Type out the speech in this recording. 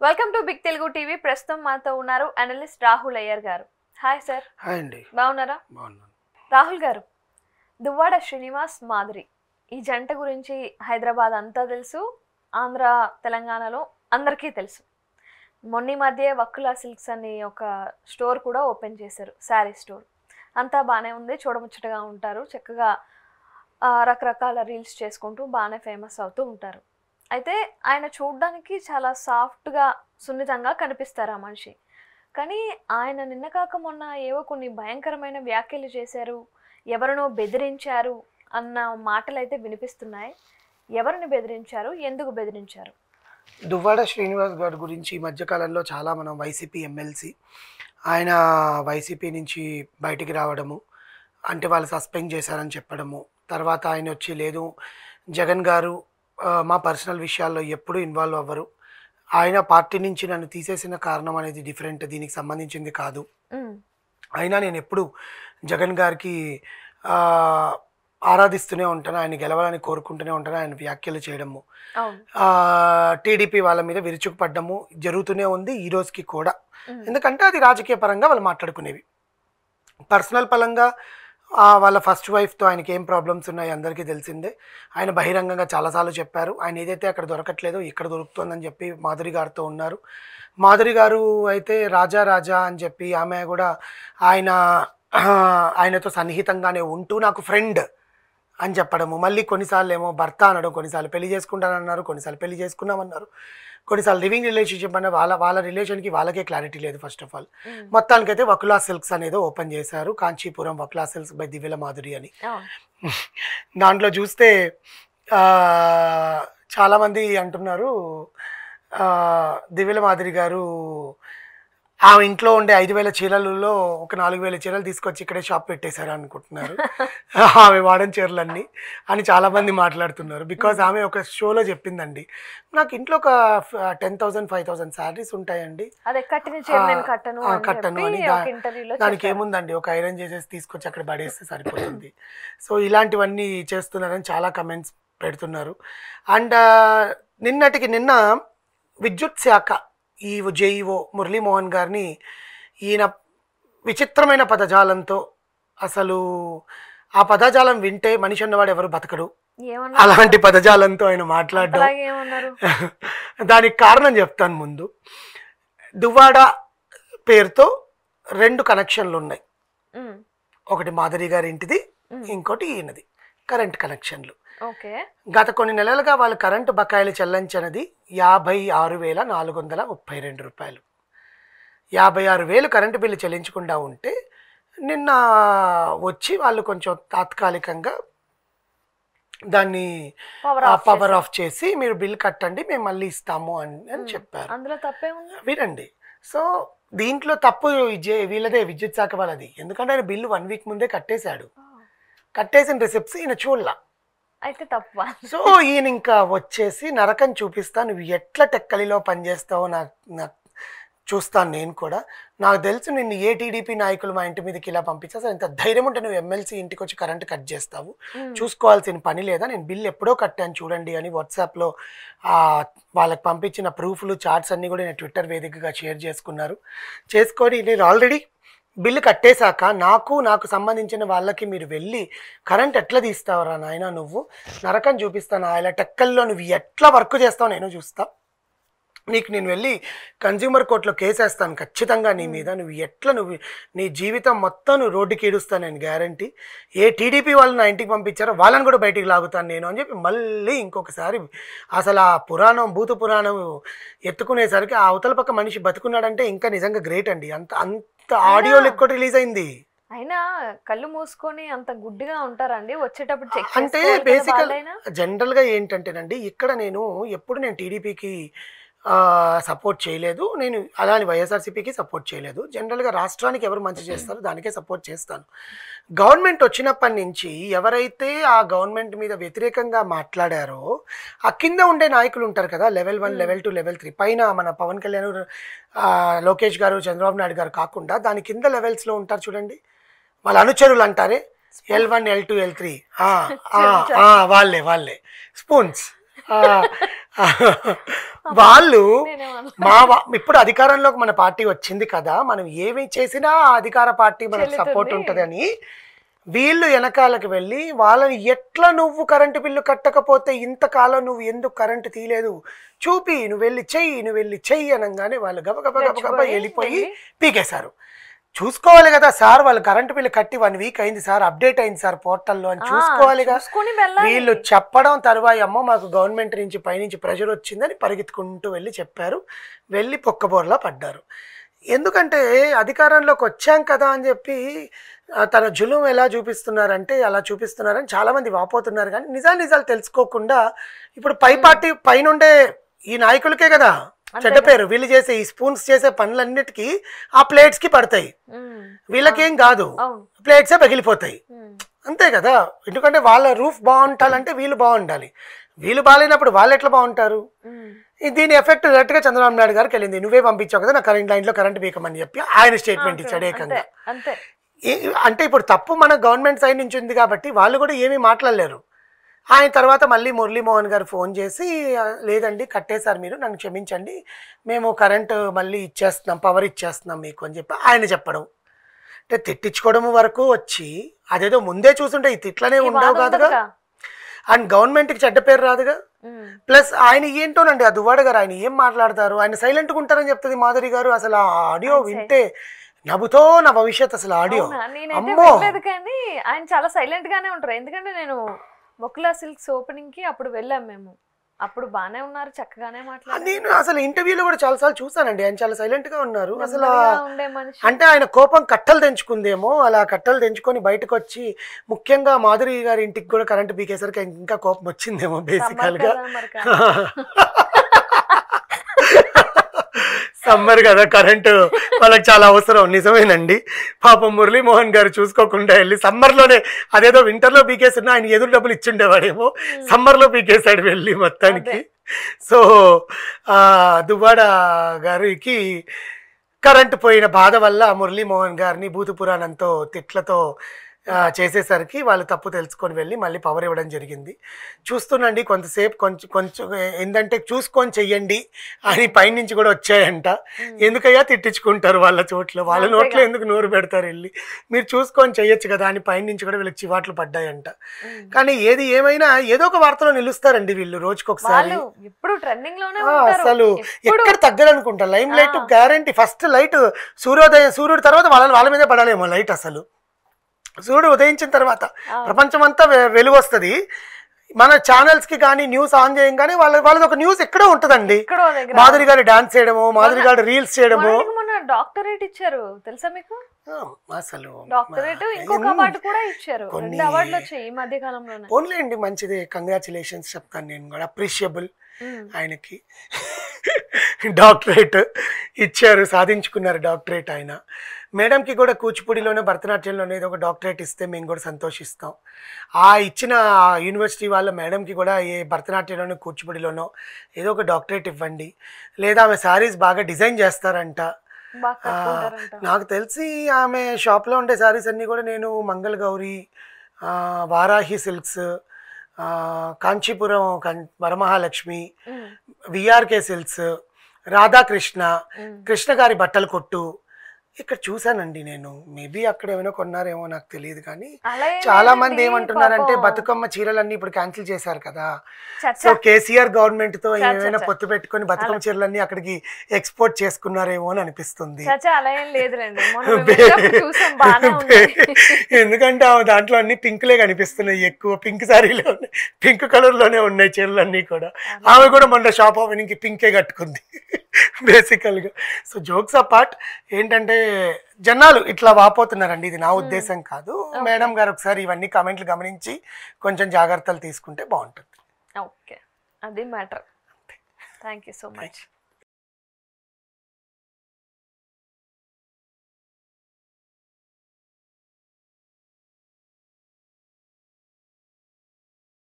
Welcome to big Telugu TV. ప్రస్తుతం మాతో ఉన్నారు అనలిస్ట్ రాహుల్ అయ్యర్ గారు. Hi sir. హాయ్ అండి. బాగున్నారా? బాగున్నాను. రాహుల్ గారు, దువ్వాడ శ్రీనివాస్ మాధురి ఈ జంట గురించి హైదరాబాద్ అంతా తెలుసు, ఆంధ్ర తెలంగాణలో అందరికీ తెలుసు. మొన్న మధ్య వక్కులా సిల్క్స్ అని ఒక స్టోర్ కూడా ఓపెన్ చేశారు, శారీ స్టోర్. అంతా బాగానే ఉంది, చూడముచ్చటగా ఉంటారు, చక్కగా రకరకాల రీల్స్ చేసుకుంటూ బాగానే ఫేమస్ అవుతూ ఉంటారు. అయితే ఆయన చూడడానికి చాలా సాఫ్ట్గా సున్నితంగా కనిపిస్తారు ఆ మనిషి. కానీ ఆయన నిన్న కాక మొన్న ఏవో కొన్ని భయంకరమైన వ్యాఖ్యలు చేశారు, ఎవరినో బెదిరించారు అన్న మాటలు అయితే వినిపిస్తున్నాయి. ఎవరిని బెదిరించారు, ఎందుకు బెదిరించారు? దువ్వాడ శ్రీనివాస్ గారి గురించి ఈ మధ్యకాలంలో చాలా మనం వైసీపీ ఎమ్మెల్సీ ఆయన వైసీపీ నుంచి బయటికి రావడము, అంటే వాళ్ళు సస్పెండ్ చేశారని చెప్పడము, తర్వాత ఆయన వచ్చి లేదు జగన్ గారు మా పర్సనల్ విషయాల్లో ఎప్పుడూ ఇన్వాల్వ్ అవ్వరు, ఆయన పార్టీ నుంచి నన్ను తీసేసిన కారణం అనేది డిఫరెంట్, దీనికి సంబంధించింది కాదు, అయినా నేను ఎప్పుడు జగన్ గారికి ఆరాధిస్తూనే ఉంటాను, ఆయన గెలవాలని కోరుకుంటూనే ఉంటాను, ఆయన వ్యాఖ్యలు చేయడము, టీడీపీ వాళ్ళ మీద విరుచుకుపడ్డము జరుగుతూనే ఉంది ఈ రోజుకి కూడా. ఎందుకంటే అది రాజకీయ పరంగా వాళ్ళు మాట్లాడుకునేవి. పర్సనల్ పరంగా వాళ్ళ ఫస్ట్ వైఫ్తో ఆయనకి ఏం ప్రాబ్లమ్స్ ఉన్నాయి అందరికీ తెలిసిందే. ఆయన బహిరంగంగా చాలాసార్లు చెప్పారు, ఆయన ఏదైతే అక్కడ దొరకట్లేదో ఇక్కడ దొరుకుతుందని చెప్పి మాధురి గారితో ఉన్నారు. మాధురి గారు అయితే రాజా రాజా అని చెప్పి ఆమె కూడా ఆయనతో సన్నిహితంగానే ఉంటూ నాకు ఫ్రెండ్ అని చెప్పడము, మళ్ళీ కొన్నిసార్లు ఏమో భర్త అనడం, కొన్నిసార్లు పెళ్లి చేసుకుంటానన్నారు, కొన్నిసార్లు పెళ్లి చేసుకున్నామన్నారు, కొన్నిసార్లు లివింగ్ రిలేషన్షిప్ అనే వాళ్ళ రిలేషన్కి వాళ్ళకే క్లారిటీ లేదు. ఫస్ట్ ఆఫ్ ఆల్ మొత్తానికైతే వకులా సిల్క్స్ అనేది ఓపెన్ చేశారు, కాంచీపురం వకులా సిల్క్స్ బై దివ్యల మాధురి అని. దాంట్లో చూస్తే చాలామంది అంటున్నారు దివ్యల మాధురి గారు ఆమె ఇంట్లో ఉండే 5,000 చీరలలో ఒక 4,000 చీరలు తీసుకొచ్చి ఇక్కడే షాప్ పెట్టేశారు అనుకుంటున్నారు, ఆమె వాడని చీరలన్నీ అని చాలామంది మాట్లాడుతున్నారు. బికాజ్ ఆమె ఒక షోలో చెప్పిందండి, నాకు ఇంట్లో ఒక 10,000 5,000 శారీస్ ఉంటాయండి, కట్టను అని. దానికి ఏముందండి, ఒక ఐరన్ చేసేసి తీసుకొచ్చి అక్కడ పడేస్తే సరిపోతుంది. సో ఇలాంటివన్నీ చేస్తున్నారని చాలా కమెంట్స్ పెడుతున్నారు. అండ్ నిన్న విద్యుత్ శాఖ ఈ జేఈఓ మురళీమోహన్ గారిని ఈయన విచిత్రమైన పదజాలంతో, అసలు ఆ పదజాలం వింటే మనిషి అన్నవాడు ఎవరు బతకడు, అలాంటి పదజాలంతో ఆయన మాట్లాడడం. దానికి కారణం చెప్తాను ముందు. దువ్వాడ పేరుతో 2 కనెక్షన్లు ఉన్నాయి, ఒకటి మాధురి గారి ఇంటిది, ఇంకోటి ఈయనది, కరెంట్ కనెక్షన్లు. గత కొన్ని నెలలుగా వాళ్ళు కరెంటు బకాయిలు చెల్లించినది 56,432 రూపాయలు. 56,000 కరెంటు బిల్లు చెల్లించకుండా ఉంటే నిన్న వచ్చి వాళ్ళు కొంచెం తాత్కాలికంగా దాన్ని పవర్ ఆఫ్ చేసి మీరు బిల్ కట్టండి మేము మళ్ళీ ఇస్తాము అని చెప్పారు. అందులో తప్పే ఉంది వినండి. సో దీంట్లో తప్పు వీళ్ళదే, విద్యుత్ శాఖ వాళ్ళది. ఎందుకంటే ఆయన బిల్లు 1 వీక్ ముందే కట్టేశాడు, కట్టేసిన రిసిప్ట్స్ ఈయన చూడలా, అయితే తప్ప. సో ఈయన ఇంకా వచ్చేసి నరకం చూపిస్తా, నువ్వు ఎట్లా టెక్కలిలో పనిచేస్తావో నాకు చూస్తాను నేను కూడా, నాకు తెలుసు నిన్ను ఏ టీడీపీ నాయకులు మా ఇంటి మీదకి ఇలా పంపించేస్తా, ఇంత ధైర్యం ఉంటే నువ్వు ఎమ్మెల్సీ ఇంటికి వచ్చి కరెంట్ కట్ చేస్తావు, చూసుకోవాల్సిన పని లేదా, నేను బిల్ ఎప్పుడో కట్టాను చూడండి అని వాట్సాప్లో వాళ్ళకి పంపించిన ప్రూఫ్లు చార్ట్స్ అన్నీ కూడా నేను ట్విట్టర్ వేదికగా షేర్ చేసుకొని నేను ఆల్రెడీ బిల్లు కట్టేశాక నాకు సంబంధించిన వాళ్ళకి మీరు వెళ్ళి కరెంట్ ఎట్లా తీస్తావురా నాయన, నువ్వు నరకం చూపిస్తాను, ఇలా టెక్కల్లో నువ్వు ఎట్లా వర్క్ చేస్తావు నేను చూస్తా, నీకు నేను వెళ్ళి కన్జ్యూమర్ కోర్టులో కేసేస్తాను ఖచ్చితంగా నీ మీద, నువ్వు నీ జీవితం మొత్తం నువ్వు రోడ్డుకి ఈడుస్తాను నేను గ్యారంటీ, ఏ టీడీపీ వాళ్ళు నా ఇంటికి పంపించారో వాళ్ళని కూడా బయటికి లాగుతాను నేను అని చెప్పి మళ్ళీ ఇంకొకసారి అసలు ఆ భూత పురాణం ఎత్తుకునేసరికి ఆ అవతల పక్క మనిషి బతుకున్నాడంటే ఇంకా నిజంగా గ్రేట్ అండి. అంత ఆడియో లెక్క రిలీజ్ అయింది. అయినా కళ్ళు మూసుకొని అంత గుడ్డిగా ఉంటారండి, వచ్చేటప్పుడు చెక్ అంటే బేసికల్ జనరల్గా ఏంటంటేనండి, ఇక్కడ నేను టీడీపీకి సపోర్ట్ చేయలేదు, నేను అలానే వైఎస్ఆర్సీపీకి సపోర్ట్ చేయలేదు, జనరల్గా రాష్ట్రానికి ఎవరు మంచి చేస్తారో దానికే సపోర్ట్ చేస్తాను. గవర్నమెంట్ వచ్చినప్పటి నుంచి ఎవరైతే ఆ గవర్నమెంట్ మీద వ్యతిరేకంగా మాట్లాడారో ఆ కింద ఉండే నాయకులు ఉంటారు కదా, లెవెల్ 1 లెవెల్ 2 లెవెల్ 3 పైన మన పవన్ కళ్యాణ్ లోకేష్ గారు చంద్రబాబు నాయుడు గారు కాకుండా దాని కింద లెవెల్స్లో ఉంటారు చూడండి, వాళ్ళ అనుచరులు అంటారే L1 L2 L3 వాళ్ళే స్పూన్స్ వాళ్ళు ఇప్పుడు అధికారంలోకి మన పార్టీ వచ్చింది కదా, మనం ఏమి చేసినా ఆ అధికార పార్టీ మనకు సపోర్ట్ ఉంటుంది అని వీళ్ళు వెనకాలకి వెళ్ళి వాళ్ళని ఎట్లా నువ్వు కరెంటు బిల్లు కట్టకపోతే ఇంతకాలం నువ్వు ఎందుకు కరెంటు తీయలేదు చూపి, నువ్వు వెళ్ళి చెయ్యి అనగానే వాళ్ళు గబగబ వెళ్ళిపోయి పీకేశారు. చూసుకోవాలి కదా సార్, వాళ్ళు కరెంటు బిల్లు కట్టి 1 వీక్ అయింది సార్, అప్డేట్ అయింది సార్ పోర్టల్లో అని చూసుకోవాలి కదా. వీళ్ళు చెప్పడం తరువాయి అమ్మో మాకు గవర్నమెంట్ నుంచి పైనుంచి ప్రెషర్ వచ్చిందని పరిగెత్తుకుంటూ వెళ్ళి చెప్పారు, వెళ్ళి పొక్కబోర్లా పడ్డారు. ఎందుకంటే అధికారంలోకి వచ్చాం కదా అని చెప్పి తన జులుం ఎలా చూపిస్తున్నారంటే అలా చూపిస్తున్నారని చాలామంది వాపోతున్నారు. కానీ నిజాలు తెలుసుకోకుండా ఇప్పుడు పై పార్టీ పైనుండే ఈ నాయకులకే కదా చెడ్డ పేరు. వీళ్ళు చేసే ఈ స్పూన్స్ చేసే పనులన్నిటికీ ఆ ప్లేట్స్కి పడతాయి, వీళ్ళకేం కాదు, ప్లేట్సే పగిలిపోతాయి అంతే కదా. ఎందుకంటే వాళ్ళ రూఫ్ బాగుంటాలంటే వీళ్ళు బాగుండాలి, వీళ్ళు బాగాలేనప్పుడు వాళ్ళు ఎట్లా బాగుంటారు. దీని ఎఫెక్ట్ డైరెక్ట్గా చంద్రబాబు నాయుడు గారికి వెళ్ళింది. నువ్వే పంపించావు కదా నా కరెంట్ లైన్లో కరెంట్ బీకమని చెప్పి ఆయన స్టేట్మెంట్ ఇచ్చాడు ఏకంగా. అంటే ఇప్పుడు తప్పు మన గవర్నమెంట్ సైడ్ నుంచి ఉంది కాబట్టి వాళ్ళు కూడా ఏమీ మాట్లాడలేరు. ఆయన తర్వాత మళ్ళీ మురళీమోహన్ గారు ఫోన్ చేసి లేదండి కట్టేశారు మీరు, నన్ను క్షమించండి, మేము కరెంటు మళ్ళీ ఇచ్చేస్తున్నాం, పవర్ ఇచ్చేస్తున్నాం మీకు అని చెప్పి ఆయన చెప్పడం. అంటే తిట్టించుకోవడం వరకు వచ్చి అదేదో ముందే చూసుంటే ఈ తిట్లనే ఉండవు కాదుగా, అండ్ గవర్నమెంట్కి చెడ్డ పేరు రాదుగా. ప్లస్ ఆయన ఏంటోనండి ఆ దువ్వాడ గారు ఆయన ఏం మాట్లాడతారు, ఆయన సైలెంట్గా ఉంటారని చెప్తుంది మాధురి గారు. అసలు ఆ ఆడియో వింటే నవ్వుతో నా భవిష్యత్ అసలు ఆడియో అమ్మో. కానీ ఆయన చాలా సైలెంట్ గానే ఉంటారు. ఎందుకంటే నేను బొక్కులా సిల్క్స్ ఓపెనింగ్ కి అప్పుడు వెళ్ళాం మేము, అప్పుడు బానే ఉన్నారు, చక్కగానే మాట్లాడారు. నేను అసలు ఇంటర్వ్యూలో కూడా చాలాసార్లు చూసానండి, ఆయన చాలా సైలెంట్ గా ఉన్నారు. అసలు అంటే ఆయన కోపం కట్టలు తెంచుకుందేమో, అలా కట్టలు తెంచుకొని బయటకు వచ్చి ముఖ్యంగా మాధురి గారి ఇంటికి కూడా కరెంట్ బీకేసరికి ఇంకా కోపం వచ్చిందేమో బేసికల్ గా. సమ్మర్ కదా కరెంటు వాళ్ళకి చాలా అవసరం, నిజమేనండి. పాపం మురళీమోహన్ గారు చూసుకోకుండా వెళ్ళి సమ్మర్లోనే అదేదో వింటర్లో పీకేస్తున్నా ఆయన ఎదురు డబ్బులు ఇచ్చిండేవాడేమో, సమ్మర్లో పీకేశాడు వెళ్ళి మొత్తానికి. సో దువ్వాడ గారికి కరెంటు పోయిన బాధ వల్ల మురళీమోహన్ గారిని భూత పురాణంతో తిట్లతో చేసేసరికి వాళ్ళు తప్పు తెలుసుకొని వెళ్ళి మళ్ళీ పవర్ ఇవ్వడం జరిగింది. చూస్తుండండి కొంతసేపు కొంచెం ఏంటంటే చూసుకొని చెయ్యండి అని పైనుంచి కూడా వచ్చాయంట. ఎందుకయ్యా తిట్టించుకుంటారు వాళ్ళ చోట్ల, వాళ్ళ నోట్లో ఎందుకు నోరు పెడతారు వెళ్ళి, మీరు చూసుకొని చెయ్యొచ్చు కదా అని పైనుంచి కూడా వీళ్ళకి చివాట్లు పడ్డాయంట. కానీ ఏది ఏమైనా ఏదో ఒక వార్తలో నిలుస్తారండి వీళ్ళు రోజుకొకసారి. అసలు ఎక్కడ తగ్గరనుకుంటా, limelight guarantee. First light సూర్యుడు తర్వాత వాళ్ళ మీదే పడాలేమో లైట్. అసలు సూర్యుడు ఉదయించిన తర్వాత ప్రపంచం అంతా వెలుగు వస్తుంది. మన ఛానల్స్ కి కానీ న్యూస్ ఆన్ చేయగానే వాళ్ళది ఒక న్యూస్ ఎక్కడో ఉంటదండి. మాధురి గారు డాన్స్ చేయడము, మాధురి గారు రీల్స్ చేయడము. డాక్టరేట్ ఇచ్చారు తెలుసా మీకు? అసలు డాక్టరేట్ ఇంకొక అవార్డు కూడా ఇచ్చారు, 2 అవార్డులు వచ్చాయి ఈ మధ్య కాలంలోనే. ఓన్లేండి మంచిదే, కంగ్రాచులేషన్స్ చెప్తాను నేను కూడా, అప్రిషియబుల్ ఆయనకి. డాక్టరేట్ ఇచ్చారు, సాధించుకున్నారు డాక్టరేట్ ఆయన. మేడంకి కూడా కూచిపూడిలోనే భరతనాట్యంలోనే ఏదో ఒక డాక్టరేట్ ఇస్తే మేము కూడా సంతోషిస్తాం. ఆ ఇచ్చిన యూనివర్సిటీ వాళ్ళ మేడంకి కూడా ఏ భరతనాట్యంలోనో కూచిపూడిలోనో ఏదో ఒక డాక్టరేట్ ఇవ్వండి. లేదా ఆమె శారీస్ బాగా డిజైన్ చేస్తారంట. నాకు తెలిసి ఆమె షాప్లో ఉండే శారీస్ అన్నీ కూడా నేను Mangala Gowri, Varahi silks, Kanchipuram Varamahalakshmi, VRK silks, Radhakrishna, Krishna గారి బట్టల కొట్టు ఇక్కడ చూసానండి నేను. మేబీ అక్కడ ఏమైనా కొన్నారేమో నాకు తెలియదు. కానీ చాలా మంది ఏమంటున్నారంటే బతుకమ్మ చీరలన్నీ ఇప్పుడు క్యాన్సిల్ చేశారు కదా, సో కేసీఆర్ గవర్నమెంట్ తో ఏమైనా పొత్తు పెట్టుకొని బతుకమ్మ చీరలన్నీ అక్కడికి ఎక్స్పోర్ట్ చేసుకున్నారేమో అని అనిపిస్తుంది. ఎందుకంటే దాంట్లో అన్ని పింక్లే కనిపిస్తున్నాయి, ఎక్కువ పింక్ సారీలో ఉన్నాయి, పింక్ కలర్ లోనే ఉన్నాయి చీరలన్నీ కూడా. ఆమె కూడా మొన్న షాప్ ఓపెనింగ్ కి పింకే కట్టుకుంది బేసికల్ గా. సో జోక్స్ అపార్ట్ ఏంటంటే జనాలు ఇట్లా వాపోతున్నారండి, ఇది నా ఉద్దేశం కాదు. మేడం గారు ఒకసారి ఇవన్నీ కామెంట్లు గమనించి కొంచెం జాగ్రత్తలు తీసుకుంటే బాగుంటుంది. ఓకే, అది matter. Thank you so much.